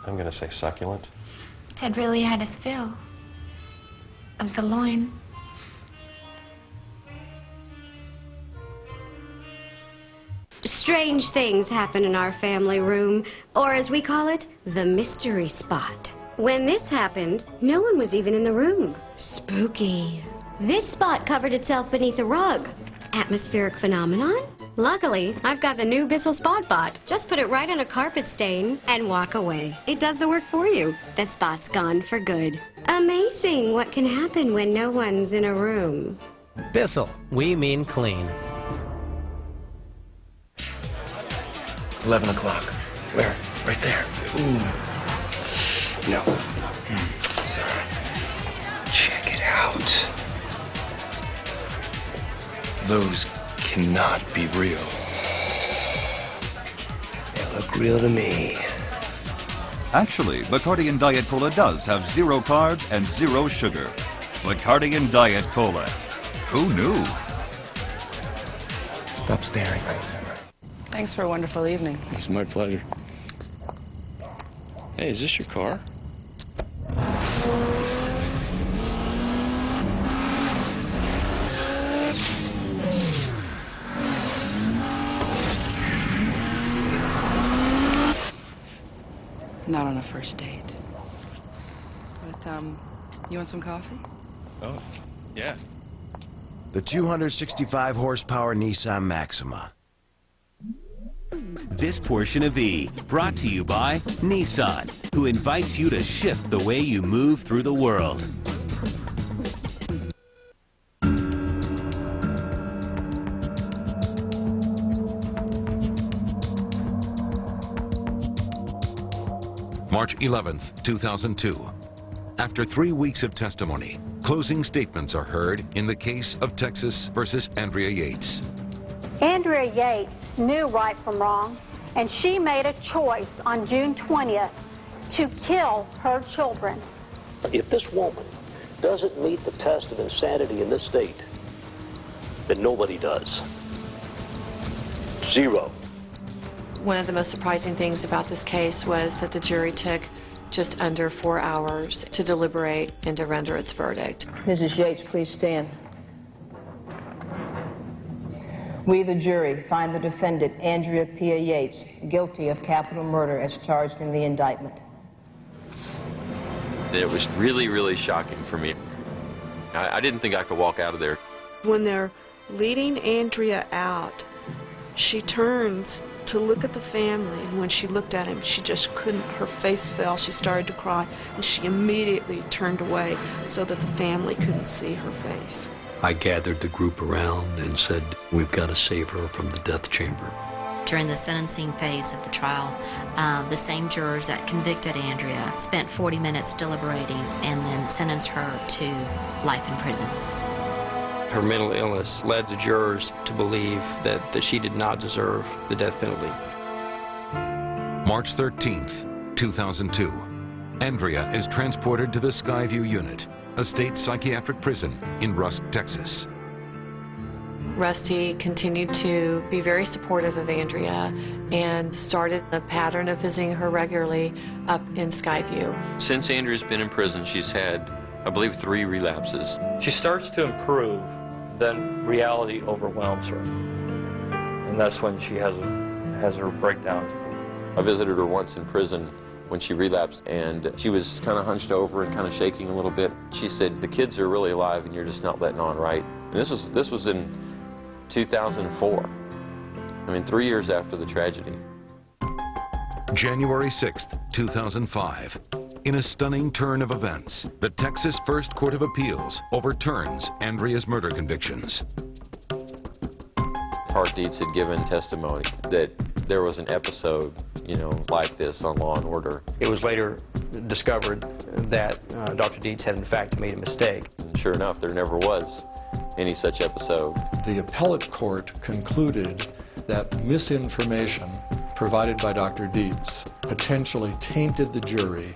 I'm going to say, succulent. Ted really had his fill of the loin. Strange things happen in our family room, or as we call it, the mystery spot. When this happened, no one was even in the room. Spooky. This spot covered itself beneath a rug. Atmospheric phenomenon? Luckily, I've got the new Bissell Spot Bot. Just put it right on a carpet stain and walk away. It does the work for you. The spot's gone for good. Amazing what can happen when no one's in a room. Bissell, we mean clean. 11 o'clock. Where? Right there. Ooh. No. Sorry. Check it out. Those cannot be real. They look real to me. Actually, Bacardi and Diet Cola does have 0 carbs and 0 sugar. Bacardi and Diet Cola. Who knew? Stop staring right now. Thanks for a wonderful evening. It's my pleasure. Hey, is this your car? Not on a first date. But, you want some coffee? Oh, yeah. The 265 horsepower Nissan Maxima. This portion of E, brought to you by Nissan, who invites you to shift the way you move through the world. March 11th, 2002. After 3 weeks of testimony, closing statements are heard in the case of Texas versus Andrea Yates. Andrea Yates knew right from wrong, and she made a choice on June 20th to kill her children. If this woman doesn't meet the test of insanity in this state, then nobody does. Zero. One of the most surprising things about this case was that the jury took just under 4 hours to deliberate and to render its verdict. Mrs. Yates, please stand. We, the jury, find the defendant, Andrea Pia Yates, guilty of capital murder as charged in the indictment. It was really, really shocking for me. I didn't think I could walk out of there. When they're leading Andrea out, she turns to look at the family, and when she looked at him, she just couldn't. Her face fell. She started to cry, and she immediately turned away so that the family couldn't see her face. I gathered the group around and said, we've got to save her from the death chamber. During the sentencing phase of the trial, the same jurors that convicted Andrea spent 40 minutes deliberating and then sentenced her to life in prison. Her mental illness led the jurors to believe that she did not deserve the death penalty. March 13th, 2002. Andrea is transported to the Skyview Unit, a state psychiatric prison in Rusk, Texas. Rusty continued to be very supportive of Andrea and started a pattern of visiting her regularly up in Skyview. Since Andrea's been in prison, she's had, I believe, 3 relapses. She starts to improve, then reality overwhelms her. And that's when she has her breakdowns. I visited her once in prison when she relapsed, and she was kind of hunched over and kind of shaking a little bit. She said, "The kids are really alive and you're just not letting on right." And this was in 2004. I mean, 3 years after the tragedy. January 6th, 2005. In a stunning turn of events, the Texas First Court of Appeals overturns Andrea's murder convictions. Park Yates had given testimony that there was an episode, like this on Law and Order. It was later discovered that Dr. Yates had in fact made a mistake. And sure enough, there never was any such episode. The appellate court concluded that misinformation provided by Dr. Yates potentially tainted the jury,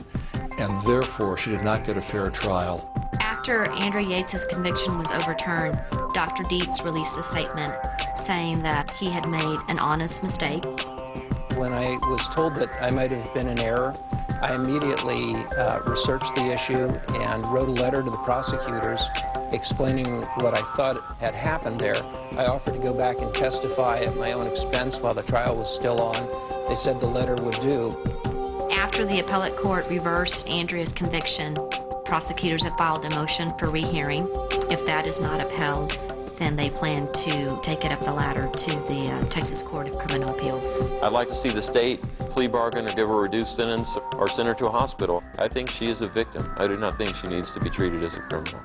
and therefore she did not get a fair trial. After Andrea Yates' conviction was overturned, Dr. Dietz released a statement saying that he had made an honest mistake. When I was told that I might have been in error, I immediately researched the issue and wrote a letter to the prosecutors explaining what I thought had happened there. I offered to go back and testify at my own expense while the trial was still on. They said the letter would do. After the appellate court reversed Andrea's conviction, prosecutors have filed a motion for rehearing. If that is not upheld, then they plan to take it up the ladder to the Texas Court of Criminal Appeals. I'd like to see the state plea bargain or give her a reduced sentence or send her to a hospital. I think she is a victim. I do not think she needs to be treated as a criminal.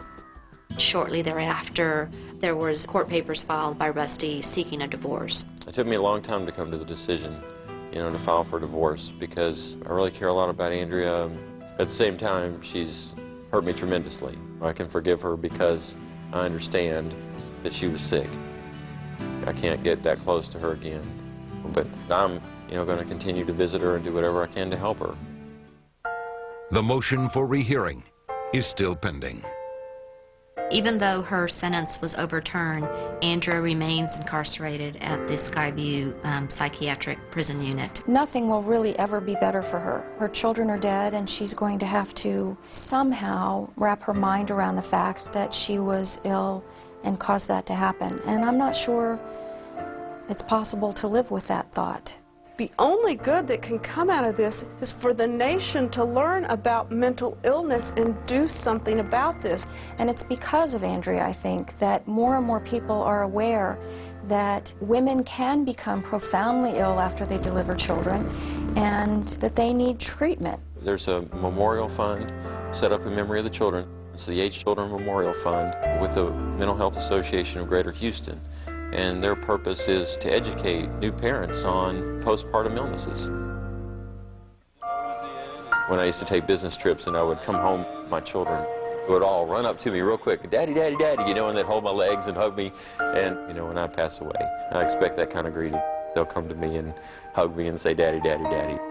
Shortly thereafter, there was court papers filed by Rusty seeking a divorce. It took me a long time to come to the decision, to file for divorce, because I really care a lot about Andrea. At the same time, she's hurt me tremendously. I can forgive her because I understand that she was sick. I can't get that close to her again. But I'm, going to continue to visit her and do whatever I can to help her. The motion for rehearing is still pending. Even though her sentence was overturned, Andrea remains incarcerated at the Skyview psychiatric prison unit. Nothing will really ever be better for her. Her children are dead, and she's going to have to somehow wrap her mind around the fact that she was ill and caused that to happen. And I'm not sure it's possible to live with that thought. The only good that can come out of this is for the nation to learn about mental illness and do something about this. And it's because of Andrea, I think, that more and more people are aware that women can become profoundly ill after they deliver children and that they need treatment. There's a memorial fund set up in memory of the children. It's the Yates Children Memorial Fund with the Mental Health Association of Greater Houston. And their purpose is to educate new parents on postpartum illnesses. When I used to take business trips and I would come home, my children would all run up to me real quick, "Daddy, Daddy, Daddy," you know, and they'd hold my legs and hug me. And, you know, when I pass away, I expect that kind of greeting. They'll come to me and hug me and say, "Daddy, Daddy, Daddy."